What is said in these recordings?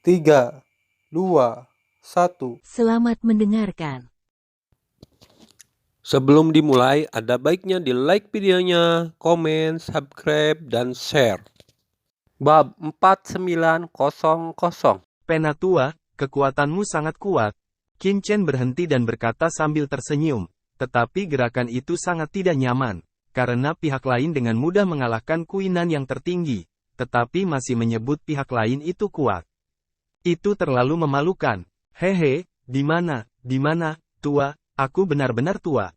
3, 2, 1. Selamat mendengarkan. Sebelum dimulai, ada baiknya di like videonya, komen, subscribe, dan share. Bab 4900. Penatua, kekuatanmu sangat kuat. Qin Chen berhenti dan berkata sambil tersenyum, tetapi gerakan itu sangat tidak nyaman, karena pihak lain dengan mudah mengalahkan kuinan yang tertinggi, tetapi masih menyebut pihak lain itu kuat. Itu terlalu memalukan. Hehe, di mana, tua, aku benar-benar tua.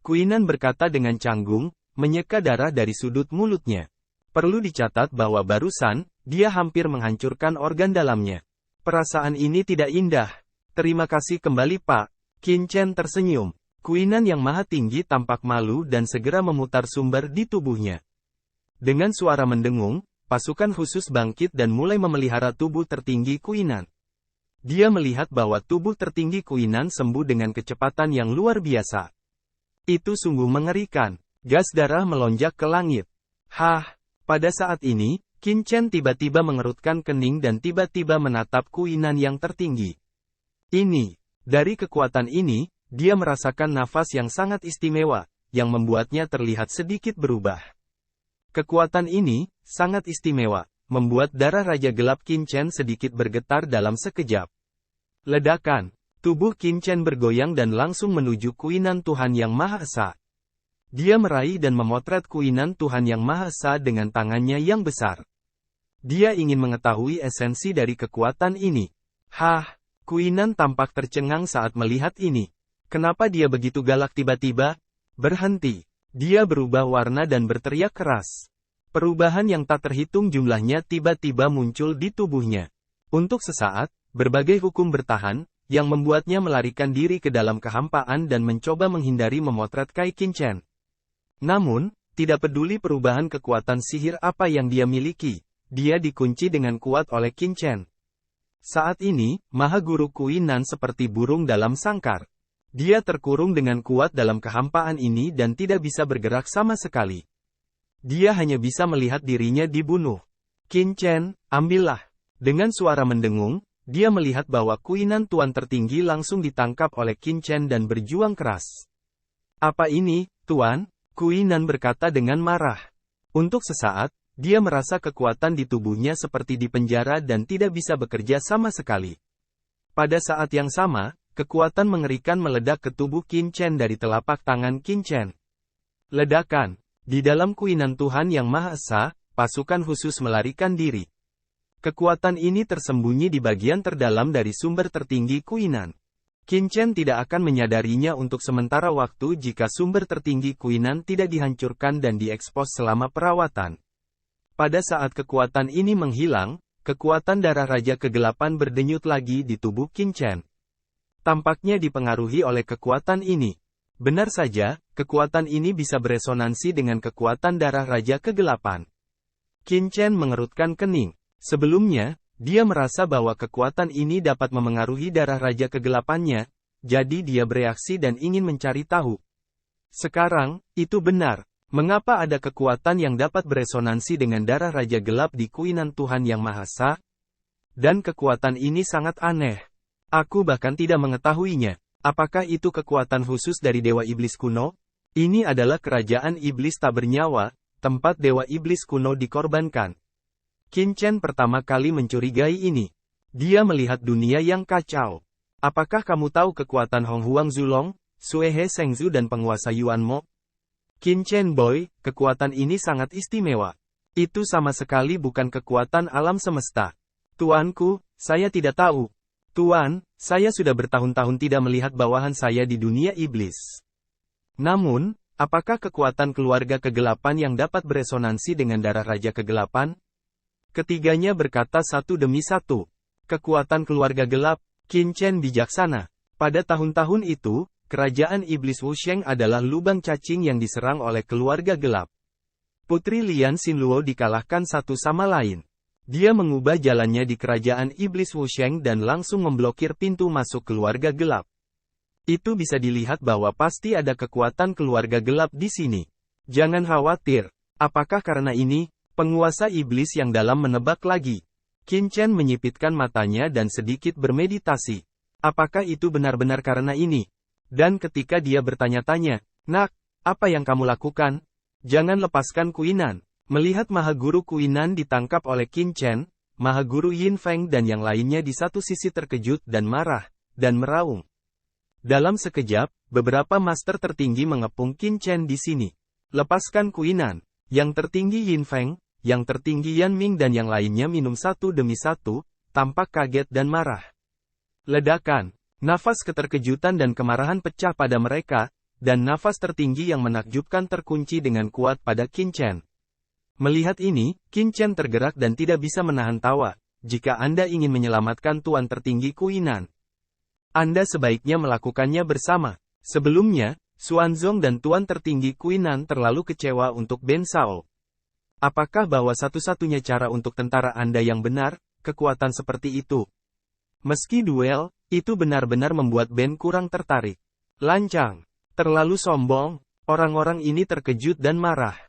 Kuinan berkata dengan canggung, menyeka darah dari sudut mulutnya. Perlu dicatat bahwa barusan, dia hampir menghancurkan organ dalamnya. Perasaan ini tidak indah. Terima kasih kembali Pak. Qin Chen tersenyum. Kuinan yang maha tinggi tampak malu dan segera memutar sumber di tubuhnya. Dengan suara mendengung, pasukan khusus bangkit dan mulai memelihara tubuh tertinggi Kuinan. Dia melihat bahwa tubuh tertinggi Kuinan sembuh dengan kecepatan yang luar biasa. Itu sungguh mengerikan. Gas darah melonjak ke langit. Hah, pada saat ini, Qin Chen tiba-tiba mengerutkan kening dan tiba-tiba menatap Kuinan yang tertinggi. Dari kekuatan ini, dia merasakan nafas yang sangat istimewa, yang membuatnya terlihat sedikit berubah. Kekuatan ini, sangat istimewa, membuat darah Raja Gelap Qin Chen sedikit bergetar dalam sekejap. Ledakan. Tubuh Qin Chen bergoyang dan langsung menuju Kuinan Tuhan Yang Maha Esa. Dia meraih dan memotret Kuinan Tuhan Yang Maha Esa dengan tangannya yang besar. Dia ingin mengetahui esensi dari kekuatan ini. Hah, Kuinan tampak tercengang saat melihat ini. Kenapa dia begitu galak tiba-tiba? Berhenti. Dia berubah warna dan berteriak keras. Perubahan yang tak terhitung jumlahnya tiba-tiba muncul di tubuhnya. Untuk sesaat, berbagai hukum bertahan, yang membuatnya melarikan diri ke dalam kehampaan dan mencoba menghindari memotret Kai Qin Chen. Namun, tidak peduli perubahan kekuatan sihir apa yang dia miliki, dia dikunci dengan kuat oleh Qin Chen. Saat ini, Maha Guru Kuinan seperti burung dalam sangkar. Dia terkurung dengan kuat dalam kehampaan ini dan tidak bisa bergerak sama sekali. Dia hanya bisa melihat dirinya dibunuh. Qin Chen, ambillah. Dengan suara mendengung, dia melihat bahwa Kuinan Tuan tertinggi langsung ditangkap oleh Qin Chen dan berjuang keras. Apa ini, Tuan? Kuinan berkata dengan marah. Untuk sesaat, dia merasa kekuatan di tubuhnya seperti dipenjara dan tidak bisa bekerja sama sekali. Pada saat yang sama, kekuatan mengerikan meledak ke tubuh Qin Chen dari telapak tangan Qin Chen. Ledakan. Di dalam Kuinan Tuhan Yang Maha Esa, pasukan khusus melarikan diri. Kekuatan ini tersembunyi di bagian terdalam dari sumber tertinggi Kuinan. Qin Chen tidak akan menyadarinya untuk sementara waktu jika sumber tertinggi Kuinan tidak dihancurkan dan diekspos selama perawatan. Pada saat kekuatan ini menghilang, kekuatan darah Raja Kegelapan berdenyut lagi di tubuh Qin Chen. Tampaknya dipengaruhi oleh kekuatan ini. Benar saja, kekuatan ini bisa beresonansi dengan kekuatan darah Raja Kegelapan. Qin Chen mengerutkan kening. Sebelumnya, dia merasa bahwa kekuatan ini dapat memengaruhi darah Raja Kegelapannya, jadi dia bereaksi dan ingin mencari tahu. Sekarang, itu benar. Mengapa ada kekuatan yang dapat beresonansi dengan darah Raja Gelap di Kuinan Tuhan Yang Maha Esa? Dan kekuatan ini sangat aneh. Aku bahkan tidak mengetahuinya. Apakah itu kekuatan khusus dari Dewa Iblis kuno? Ini adalah kerajaan iblis tak bernyawa, tempat Dewa Iblis kuno dikorbankan. Qin Chen pertama kali mencurigai ini. Dia melihat dunia yang kacau. Apakah kamu tahu kekuatan Hong Huang Zulong, Sue He Shengzu dan penguasa Yuan Mo? Qin Chen Boy, kekuatan ini sangat istimewa. Itu sama sekali bukan kekuatan alam semesta. Tuanku, saya tidak tahu. Tuan, saya sudah bertahun-tahun tidak melihat bawahan saya di dunia iblis. Namun, apakah kekuatan keluarga kegelapan yang dapat beresonansi dengan darah Raja Kegelapan? Ketiganya berkata satu demi satu. Kekuatan keluarga gelap, Qin Chen bijaksana. Pada tahun-tahun itu, kerajaan iblis Wusheng adalah lubang cacing yang diserang oleh keluarga gelap. Putri Lian Xinluo dikalahkan satu sama lain. Dia mengubah jalannya di kerajaan iblis Wusheng dan langsung memblokir pintu masuk keluarga gelap. Itu bisa dilihat bahwa pasti ada kekuatan keluarga gelap di sini. Jangan khawatir. Apakah karena ini? Penguasa iblis yang dalam menebak lagi. Qin Chen menyipitkan matanya dan sedikit bermeditasi. Apakah itu benar-benar karena ini? Dan ketika dia bertanya-tanya, "Nak, apa yang kamu lakukan? Jangan lepaskan Kuinan." Melihat Mahaguru Kuinan ditangkap oleh Qin Chen, Mahaguru Yin Feng dan yang lainnya di satu sisi terkejut dan marah, dan meraung. Dalam sekejap, beberapa master tertinggi mengepung Qin Chen di sini. "Lepaskan Kuinan." Yang tertinggi Yin Feng, yang tertinggi Yan Ming dan yang lainnya minum satu demi satu, tampak kaget dan marah. Ledakan, nafas keterkejutan dan kemarahan pecah pada mereka, dan nafas tertinggi yang menakjubkan terkunci dengan kuat pada Qin Chen. Melihat ini, Qin Chen tergerak dan tidak bisa menahan tawa. "Jika Anda ingin menyelamatkan Tuan Tertinggi Kuinan, Anda sebaiknya melakukannya bersama." Sebelumnya, Xuanzong dan Tuan Tertinggi Kuinan terlalu kecewa untuk Ben Sao. Apakah bahwa satu-satunya cara untuk tentara Anda yang benar, kekuatan seperti itu? Meski duel, itu benar-benar membuat Ben kurang tertarik. Lancang. Terlalu sombong. Orang-orang ini terkejut dan marah.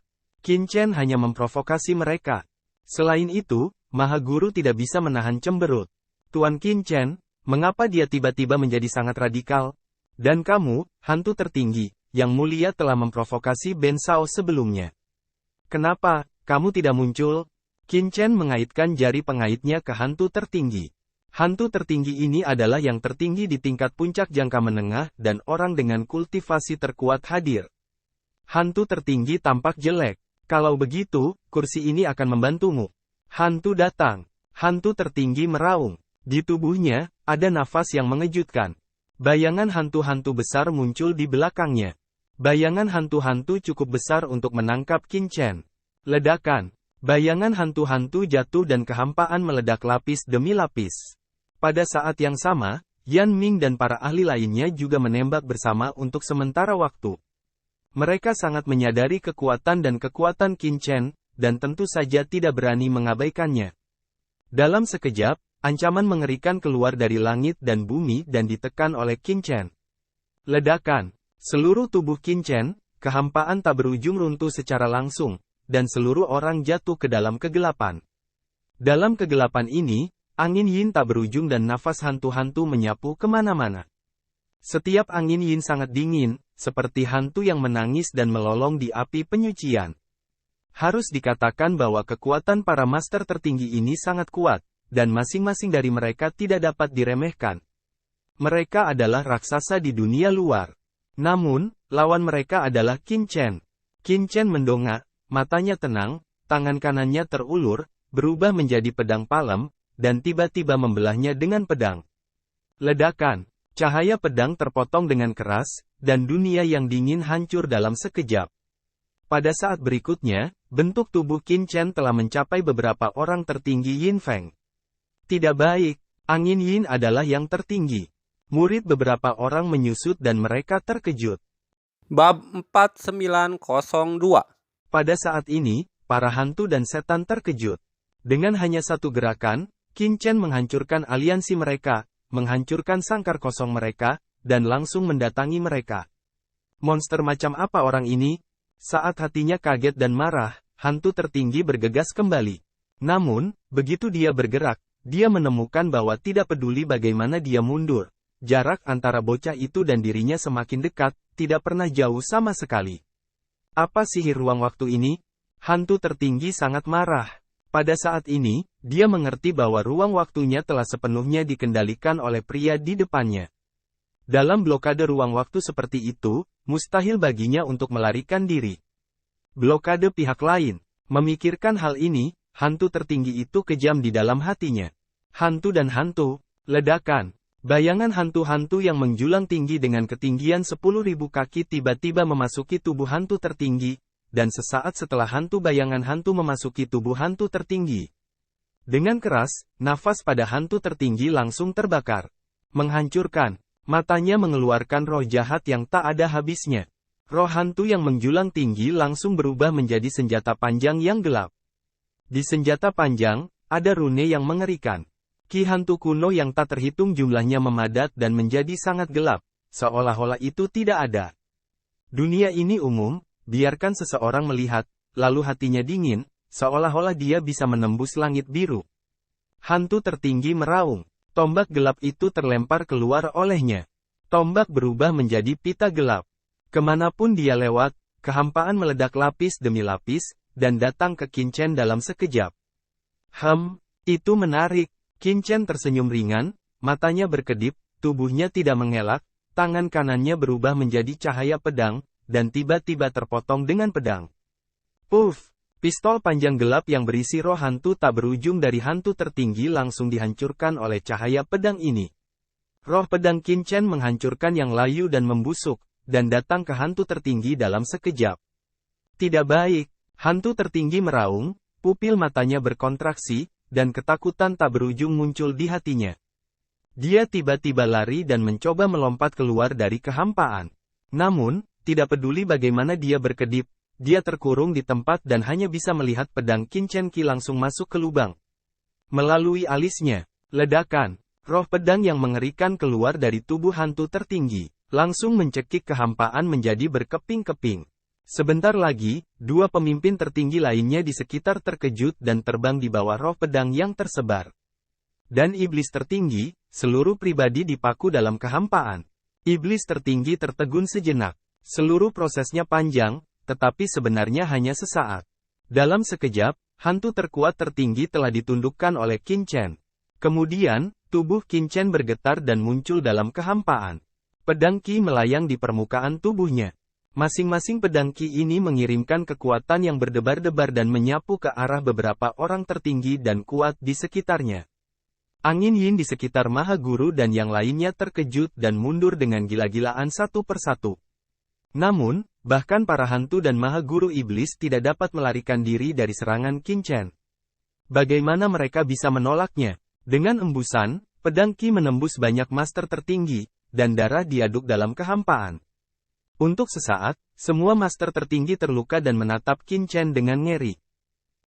Qin Chen hanya memprovokasi mereka. Selain itu, Mahaguru tidak bisa menahan cemberut. "Tuan Qin Chen, mengapa dia tiba-tiba menjadi sangat radikal? Dan kamu, hantu tertinggi, yang mulia telah memprovokasi Ben Sao sebelumnya. Kenapa kamu tidak muncul?" Qin Chen mengaitkan jari pengaitnya ke hantu tertinggi. Hantu tertinggi ini adalah yang tertinggi di tingkat puncak jangka menengah dan orang dengan kultivasi terkuat hadir. Hantu tertinggi tampak jelek. "Kalau begitu, kursi ini akan membantumu." Hantu datang. Hantu tertinggi meraung. Di tubuhnya, ada nafas yang mengejutkan. Bayangan hantu-hantu besar muncul di belakangnya. Bayangan hantu-hantu cukup besar untuk menangkap Qin Chen. Ledakan. Bayangan hantu-hantu jatuh dan kehampaan meledak lapis demi lapis. Pada saat yang sama, Yan Ming dan para ahli lainnya juga menembak bersama untuk sementara waktu. Mereka sangat menyadari kekuatan Qin Chen, dan tentu saja tidak berani mengabaikannya. Dalam sekejap, ancaman mengerikan keluar dari langit dan bumi dan ditekan oleh Qin Chen. Ledakan. Seluruh tubuh Qin Chen, kehampaan tak berujung runtuh secara langsung, dan seluruh orang jatuh ke dalam kegelapan. Dalam kegelapan ini, angin yin tak berujung dan nafas hantu-hantu menyapu kemana-mana. Setiap angin yin sangat dingin, seperti hantu yang menangis dan melolong di api penyucian. Harus dikatakan bahwa kekuatan para master tertinggi ini sangat kuat, dan masing-masing dari mereka tidak dapat diremehkan. Mereka adalah raksasa di dunia luar. Namun, lawan mereka adalah Qin Chen. Qin Chen mendongak, matanya tenang, tangan kanannya terulur, berubah menjadi pedang palem, dan tiba-tiba membelahnya dengan pedang. Ledakan. Cahaya pedang terpotong dengan keras, dan dunia yang dingin hancur dalam sekejap. Pada saat berikutnya, bentuk tubuh Qin Chen telah mencapai beberapa orang tertinggi Yin Feng. Tidak baik, angin yin adalah yang tertinggi. Murid beberapa orang menyusut dan mereka terkejut. Bab 4902. Pada saat ini, para hantu dan setan terkejut. Dengan hanya satu gerakan, Qin Chen menghancurkan aliansi mereka, menghancurkan sangkar kosong mereka, dan langsung mendatangi mereka. Monster macam apa orang ini? Saat hatinya kaget dan marah, hantu tertinggi bergegas kembali. Namun, begitu dia bergerak, dia menemukan bahwa tidak peduli bagaimana dia mundur. Jarak antara bocah itu dan dirinya semakin dekat, tidak pernah jauh sama sekali. Apa sihir ruang waktu ini? Hantu tertinggi sangat marah. Pada saat ini, dia mengerti bahwa ruang waktunya telah sepenuhnya dikendalikan oleh pria di depannya. Dalam blokade ruang waktu seperti itu, mustahil baginya untuk melarikan diri. Blokade pihak lain. Memikirkan hal ini, hantu tertinggi itu kejam di dalam hatinya. Hantu dan hantu. Ledakan. Bayangan hantu-hantu yang menjulang tinggi dengan ketinggian 10.000 kaki tiba-tiba memasuki tubuh hantu tertinggi, dan sesaat setelah hantu bayangan hantu memasuki tubuh hantu tertinggi. Dengan keras, nafas pada hantu tertinggi langsung terbakar. Menghancurkan. Matanya mengeluarkan roh jahat yang tak ada habisnya. Roh hantu yang menjulang tinggi langsung berubah menjadi senjata panjang yang gelap. Di senjata panjang, ada rune yang mengerikan. Ki hantu kuno yang tak terhitung jumlahnya memadat dan menjadi sangat gelap, seolah-olah itu tidak ada. Dunia ini umum, biarkan seseorang melihat, lalu hatinya dingin, seolah-olah dia bisa menembus langit biru. Hantu tertinggi meraung. Tombak gelap itu terlempar keluar olehnya. Tombak berubah menjadi pita gelap. Kemanapun dia lewat, kehampaan meledak lapis demi lapis, dan datang ke Qin Chen dalam sekejap. Itu menarik. Qin Chen tersenyum ringan, matanya berkedip, tubuhnya tidak mengelak, tangan kanannya berubah menjadi cahaya pedang, dan tiba-tiba terpotong dengan pedang. Puff! Pistol panjang gelap yang berisi roh hantu tak berujung dari hantu tertinggi langsung dihancurkan oleh cahaya pedang ini. Roh pedang Qin Chen menghancurkan yang layu dan membusuk, dan datang ke hantu tertinggi dalam sekejap. Tidak baik. Hantu tertinggi meraung, pupil matanya berkontraksi, dan ketakutan tak berujung muncul di hatinya. Dia tiba-tiba lari dan mencoba melompat keluar dari kehampaan. Namun, tidak peduli bagaimana dia berkedip, dia terkurung di tempat dan hanya bisa melihat pedang Qin Chen Qi langsung masuk ke lubang. Melalui alisnya, ledakan, roh pedang yang mengerikan keluar dari tubuh hantu tertinggi, langsung mencekik kehampaan menjadi berkeping-keping. Sebentar lagi, dua pemimpin tertinggi lainnya di sekitar terkejut dan terbang di bawah roh pedang yang tersebar. Dan iblis tertinggi, seluruh pribadi dipaku dalam kehampaan. Iblis tertinggi tertegun sejenak. Seluruh prosesnya panjang, tetapi sebenarnya hanya sesaat. Dalam sekejap, hantu terkuat tertinggi telah ditundukkan oleh Qin Chen. Kemudian, tubuh Qin Chen bergetar dan muncul dalam kehampaan. Pedang Qi melayang di permukaan tubuhnya. Masing-masing pedang Qi ini mengirimkan kekuatan yang berdebar-debar dan menyapu ke arah beberapa orang tertinggi dan kuat di sekitarnya. Angin Yin di sekitar Maha Guru dan yang lainnya terkejut dan mundur dengan gila-gilaan satu persatu. Namun, bahkan para hantu dan Maha Guru Iblis tidak dapat melarikan diri dari serangan Qin Chen. Bagaimana mereka bisa menolaknya? Dengan embusan, pedang Qi menembus banyak master tertinggi, dan darah diaduk dalam kehampaan. Untuk sesaat, semua master tertinggi terluka dan menatap Qin Chen dengan ngeri.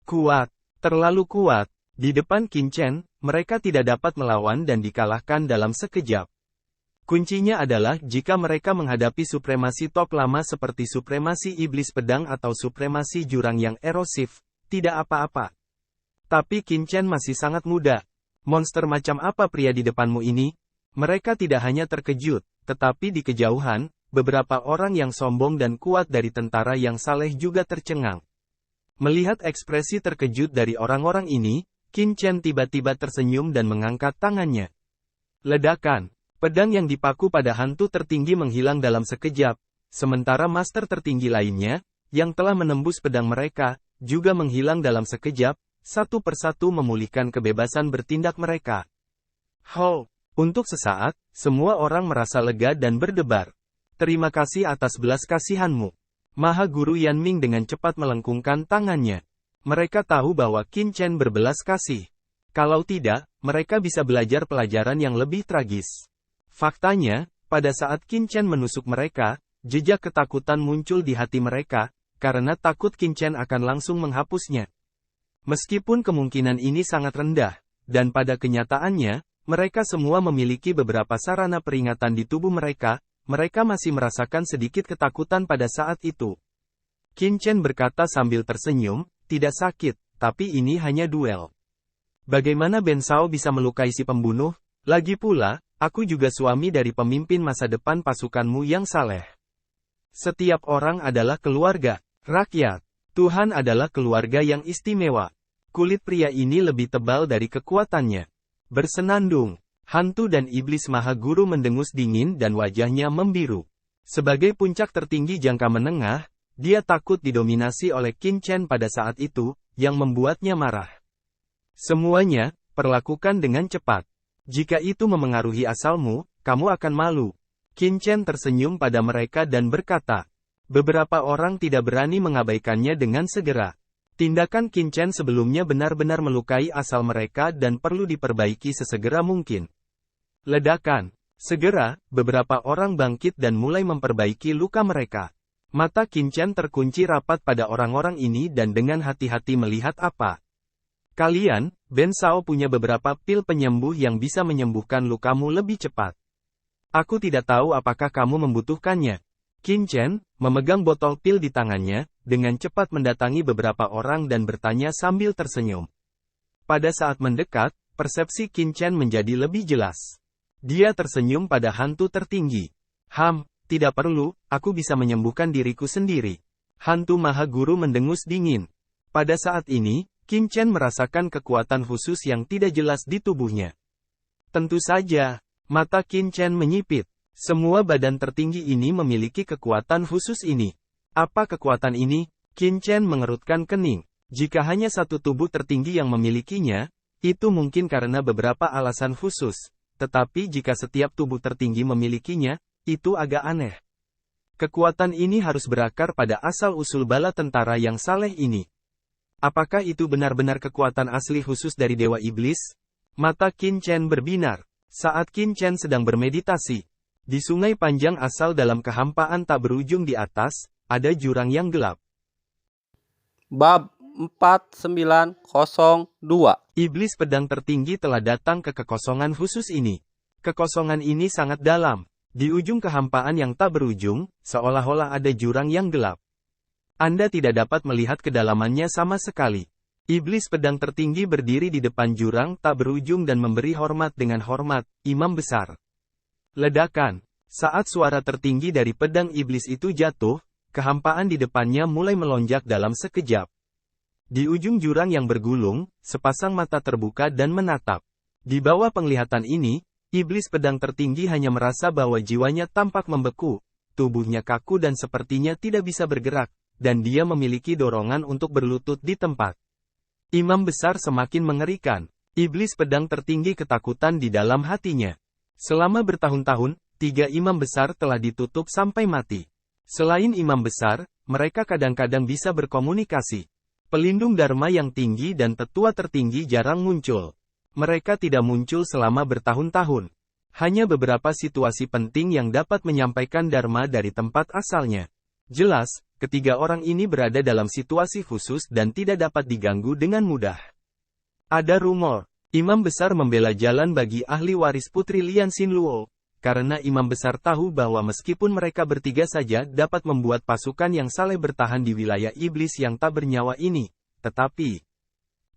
Kuat, terlalu kuat. Di depan Qin Chen, mereka tidak dapat melawan dan dikalahkan dalam sekejap. Kuncinya adalah jika mereka menghadapi supremasi top lama seperti supremasi iblis pedang atau supremasi jurang yang erosif, tidak apa-apa. Tapi Qin Chen masih sangat muda. Monster macam apa pria di depanmu ini? Mereka tidak hanya terkejut, tetapi di kejauhan, beberapa orang yang sombong dan kuat dari tentara yang saleh juga tercengang. Melihat ekspresi terkejut dari orang-orang ini, Qin Chen tiba-tiba tersenyum dan mengangkat tangannya. Ledakan. Pedang yang dipaku pada hantu tertinggi menghilang dalam sekejap, sementara master tertinggi lainnya, yang telah menembus pedang mereka, juga menghilang dalam sekejap, satu persatu memulihkan kebebasan bertindak mereka. Untuk sesaat, semua orang merasa lega dan berdebar. Terima kasih atas belas kasihanmu. Maha Guru Yanming dengan cepat melengkungkan tangannya. Mereka tahu bahwa Qin Chen berbelas kasih. Kalau tidak, mereka bisa belajar pelajaran yang lebih tragis. Faktanya, pada saat Qin Chen menusuk mereka, jejak ketakutan muncul di hati mereka, karena takut Qin Chen akan langsung menghapusnya. Meskipun kemungkinan ini sangat rendah, dan pada kenyataannya, mereka semua memiliki beberapa sarana peringatan di tubuh mereka masih merasakan sedikit ketakutan pada saat itu. Qin Chen berkata sambil tersenyum, tidak sakit, tapi ini hanya duel. Bagaimana Ben Shao bisa melukai si pembunuh? Lagi pula, aku juga suami dari pemimpin masa depan pasukanmu yang saleh. Setiap orang adalah keluarga, rakyat. Tuhan adalah keluarga yang istimewa. Kulit pria ini lebih tebal dari kekuatannya. Bersenandung, hantu dan iblis Maha Guru mendengus dingin dan wajahnya membiru. Sebagai puncak tertinggi jangka menengah, dia takut didominasi oleh Qin Chen pada saat itu, yang membuatnya marah. Semuanya, perlakukan dengan cepat. Jika itu memengaruhi asalmu, kamu akan malu. Qin Chen tersenyum pada mereka dan berkata. Beberapa orang tidak berani mengabaikannya dengan segera. Tindakan Qin Chen sebelumnya benar-benar melukai asal mereka dan perlu diperbaiki sesegera mungkin. Ledakan. Segera, beberapa orang bangkit dan mulai memperbaiki luka mereka. Mata Qin Chen terkunci rapat pada orang-orang ini dan dengan hati-hati melihat apa. Kalian, Ben Shao punya beberapa pil penyembuh yang bisa menyembuhkan lukamu lebih cepat. Aku tidak tahu apakah kamu membutuhkannya. Qin Chen, memegang botol pil di tangannya, dengan cepat mendatangi beberapa orang dan bertanya sambil tersenyum. Pada saat mendekat, persepsi Qin Chen menjadi lebih jelas. Dia tersenyum pada hantu tertinggi. Tidak perlu, aku bisa menyembuhkan diriku sendiri. Hantu Maha Guru mendengus dingin. Pada saat ini, Qin Chen merasakan kekuatan khusus yang tidak jelas di tubuhnya. Tentu saja, mata Qin Chen menyipit. Semua badan tertinggi ini memiliki kekuatan khusus ini. Apa kekuatan ini? Qin Chen mengerutkan kening. Jika hanya satu tubuh tertinggi yang memilikinya, itu mungkin karena beberapa alasan khusus. Tetapi jika setiap tubuh tertinggi memilikinya, itu agak aneh. Kekuatan ini harus berakar pada asal-usul bala tentara yang saleh ini. Apakah itu benar-benar kekuatan asli khusus dari Dewa Iblis? Mata Qin Chen berbinar. Saat Qin Chen sedang bermeditasi, di sungai panjang asal dalam kehampaan tak berujung di atas, ada jurang yang gelap. Bab 4902. Iblis pedang tertinggi telah datang ke kekosongan khusus ini. Kekosongan ini sangat dalam. Di ujung kehampaan yang tak berujung, seolah-olah ada jurang yang gelap. Anda tidak dapat melihat kedalamannya sama sekali. Iblis pedang tertinggi berdiri di depan jurang tak berujung dan memberi hormat dengan hormat, Imam Besar. Ledakan. Saat suara tertinggi dari pedang iblis itu jatuh, kehampaan di depannya mulai melonjak dalam sekejap. Di ujung jurang yang bergulung, sepasang mata terbuka dan menatap. Di bawah penglihatan ini, iblis pedang tertinggi hanya merasa bahwa jiwanya tampak membeku, tubuhnya kaku dan sepertinya tidak bisa bergerak, dan dia memiliki dorongan untuk berlutut di tempat. Imam Besar semakin mengerikan. Iblis pedang tertinggi ketakutan di dalam hatinya. Selama bertahun-tahun, 3 imam besar telah ditutup sampai mati. Selain imam besar, mereka kadang-kadang bisa berkomunikasi. Pelindung Dharma yang tinggi dan tetua tertinggi jarang muncul. Mereka tidak muncul selama bertahun-tahun. Hanya beberapa situasi penting yang dapat menyampaikan Dharma dari tempat asalnya. Jelas, ketiga orang ini berada dalam situasi khusus dan tidak dapat diganggu dengan mudah. Ada rumor, imam besar membela jalan bagi ahli waris putri Lian Xinluo, karena imam besar tahu bahwa meskipun mereka bertiga saja dapat membuat pasukan yang saleh bertahan di wilayah iblis yang tak bernyawa ini, tetapi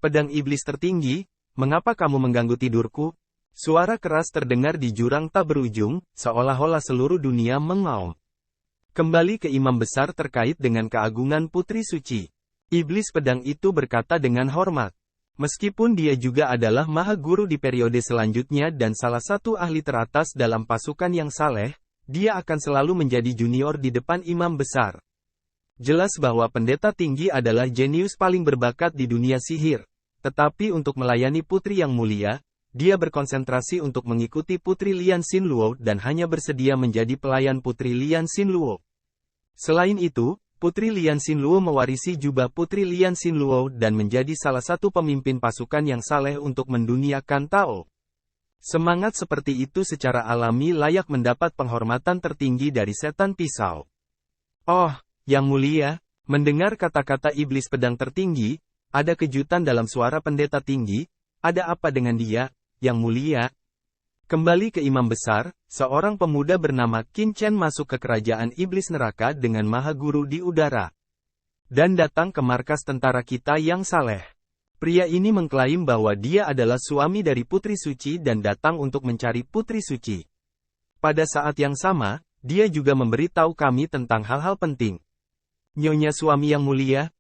pedang iblis tertinggi, mengapa kamu mengganggu tidurku? Suara keras terdengar di jurang tak berujung, seolah-olah seluruh dunia mengaum. Kembali ke imam besar terkait dengan keagungan putri suci. Iblis pedang itu berkata dengan hormat. Meskipun dia juga adalah maha guru di periode selanjutnya dan salah satu ahli teratas dalam pasukan yang saleh, dia akan selalu menjadi junior di depan imam besar. Jelas bahwa pendeta tinggi adalah jenius paling berbakat di dunia sihir. Tetapi untuk melayani putri yang mulia, dia berkonsentrasi untuk mengikuti putri Lian Xinluo dan hanya bersedia menjadi pelayan putri Lian Xinluo. Selain itu, putri Lian Xinluo mewarisi jubah putri Lian Xinluo dan menjadi salah satu pemimpin pasukan yang saleh untuk menduniakan Tao. Semangat seperti itu secara alami layak mendapat penghormatan tertinggi dari setan pisau. Oh, yang mulia, mendengar kata-kata iblis pedang tertinggi, ada kejutan dalam suara pendeta tinggi. Ada apa dengan dia, yang mulia? Kembali ke imam besar, seorang pemuda bernama Qin Chen masuk ke kerajaan iblis neraka dengan maha guru di udara. Dan datang ke markas tentara kita yang saleh. Pria ini mengklaim bahwa dia adalah suami dari putri suci dan datang untuk mencari putri suci. Pada saat yang sama, dia juga memberitahu kami tentang hal-hal penting. Nyonya suami yang mulia,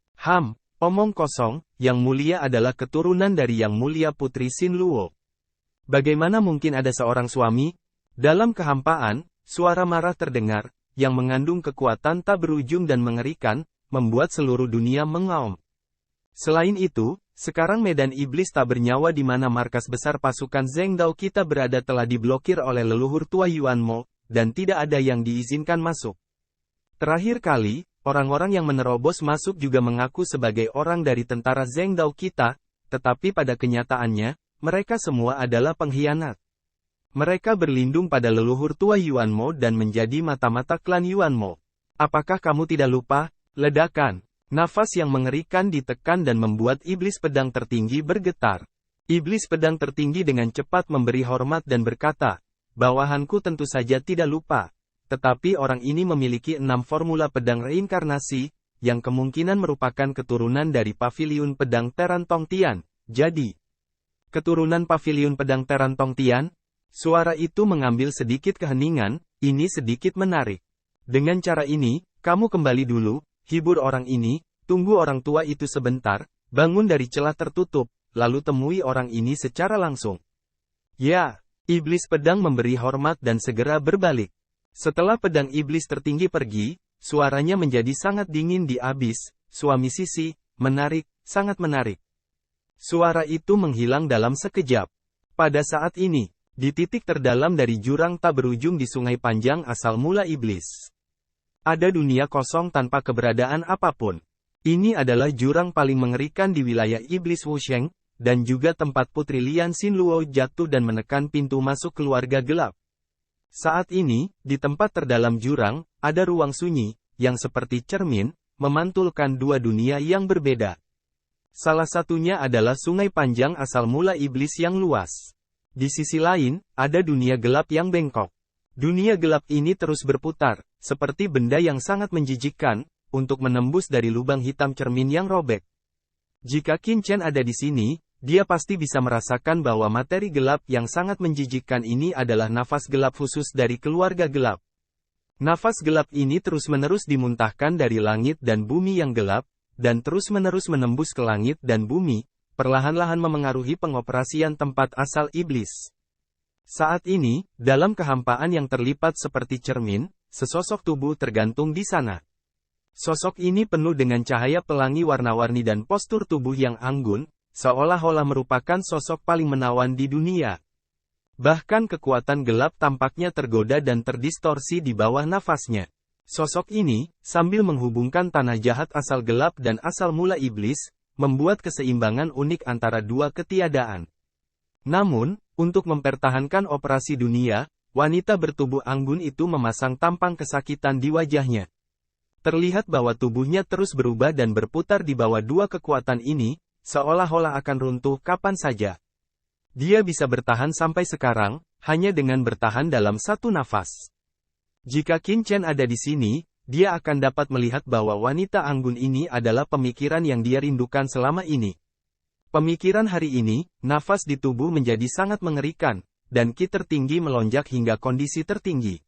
omong kosong, yang mulia adalah keturunan dari yang mulia putri Xinluo. Bagaimana mungkin ada seorang suami? Dalam kehampaan, suara marah terdengar, yang mengandung kekuatan tak berujung dan mengerikan, membuat seluruh dunia mengaum. Selain itu, sekarang medan iblis tak bernyawa di mana markas besar pasukan Zheng Dao kita berada telah diblokir oleh leluhur tua Yuan Mo, dan tidak ada yang diizinkan masuk. Terakhir kali, orang-orang yang menerobos masuk juga mengaku sebagai orang dari tentara Zheng Dao kita, tetapi pada kenyataannya, mereka semua adalah pengkhianat. Mereka berlindung pada leluhur tua Yuan Mo dan menjadi mata-mata klan Yuan Mo. Apakah kamu tidak lupa? Ledakan. Nafas yang mengerikan ditekan dan membuat iblis pedang tertinggi bergetar. Iblis pedang tertinggi dengan cepat memberi hormat dan berkata, bawahanku tentu saja tidak lupa. Tetapi orang ini memiliki 6 formula pedang reinkarnasi, yang kemungkinan merupakan keturunan dari paviliun pedang Teran Tong Tian. Jadi, keturunan pavilion pedang Teran Tongtian? Suara itu mengambil sedikit keheningan, ini sedikit menarik. Dengan cara ini, kamu kembali dulu, hibur orang ini, tunggu orang tua itu sebentar, bangun dari celah tertutup, lalu temui orang ini secara langsung. Ya, iblis pedang memberi hormat dan segera berbalik. Setelah pedang iblis tertinggi pergi, suaranya menjadi sangat dingin di abis, suami Sisi, menarik, sangat menarik. Suara itu menghilang dalam sekejap. Pada saat ini, di titik terdalam dari jurang tak berujung di sungai panjang asal mula iblis, ada dunia kosong tanpa keberadaan apapun. Ini adalah jurang paling mengerikan di wilayah iblis Wusheng, dan juga tempat Putri Lian Xinluo jatuh dan menekan pintu masuk keluarga gelap. Saat ini, di tempat terdalam jurang, ada ruang sunyi, yang seperti cermin, memantulkan dua dunia yang berbeda. Salah satunya adalah sungai panjang asal mula iblis yang luas. Di sisi lain, ada dunia gelap yang bengkok. Dunia gelap ini terus berputar, seperti benda yang sangat menjijikkan, untuk menembus dari lubang hitam cermin yang robek. Jika Qin Chen ada di sini, dia pasti bisa merasakan bahwa materi gelap yang sangat menjijikkan ini adalah nafas gelap khusus dari keluarga gelap. Nafas gelap ini terus-menerus dimuntahkan dari langit dan bumi yang gelap, dan terus-menerus menembus ke langit dan bumi, perlahan-lahan memengaruhi pengoperasian tempat asal iblis. Saat ini, dalam kehampaan yang terlipat seperti cermin, sesosok tubuh tergantung di sana. Sosok ini penuh dengan cahaya pelangi warna-warni dan postur tubuh yang anggun, seolah-olah merupakan sosok paling menawan di dunia. Bahkan kekuatan gelap tampaknya tergoda dan terdistorsi di bawah nafasnya. Sosok ini, sambil menghubungkan tanah jahat asal gelap dan asal mula iblis, membuat keseimbangan unik antara dua ketiadaan. Namun, untuk mempertahankan operasi dunia, wanita bertubuh anggun itu memasang tampang kesakitan di wajahnya. Terlihat bahwa tubuhnya terus berubah dan berputar di bawah dua kekuatan ini, seolah-olah akan runtuh kapan saja. Dia bisa bertahan sampai sekarang, hanya dengan bertahan dalam satu nafas. Jika Qin Chen ada di sini, dia akan dapat melihat bahwa wanita anggun ini adalah pemikiran yang dia rindukan selama ini. Pemikiran hari ini, nafas di tubuh menjadi sangat mengerikan, dan Qi tertinggi melonjak hingga kondisi tertinggi.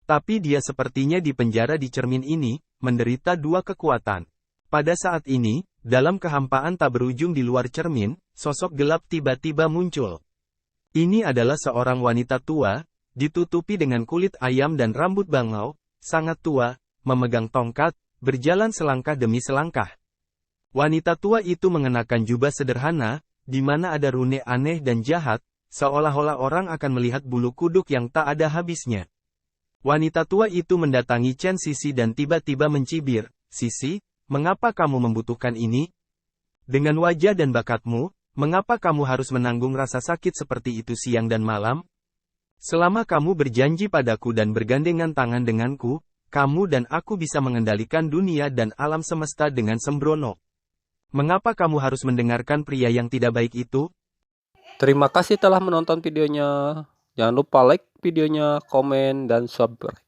Tapi dia sepertinya dipenjara di cermin ini, menderita dua kekuatan. Pada saat ini, dalam kehampaan tak berujung di luar cermin, sosok gelap tiba-tiba muncul. Ini adalah seorang wanita tua, ditutupi dengan kulit ayam dan rambut bangau, sangat tua, memegang tongkat, berjalan selangkah demi selangkah. Wanita tua itu mengenakan jubah sederhana, di mana ada rune aneh dan jahat, seolah-olah orang akan melihat bulu kuduk yang tak ada habisnya. Wanita tua itu mendatangi Chen Sisi dan tiba-tiba mencibir, "Sisi, mengapa kamu membutuhkan ini? Dengan wajah dan bakatmu, mengapa kamu harus menanggung rasa sakit seperti itu siang dan malam? Selama kamu berjanji padaku dan bergandengan tangan denganku, kamu dan aku bisa mengendalikan dunia dan alam semesta dengan sembrono. Mengapa kamu harus mendengarkan pria yang tidak baik itu?" Terima kasih telah menonton videonya. Jangan lupa like videonya, komen, dan subscribe.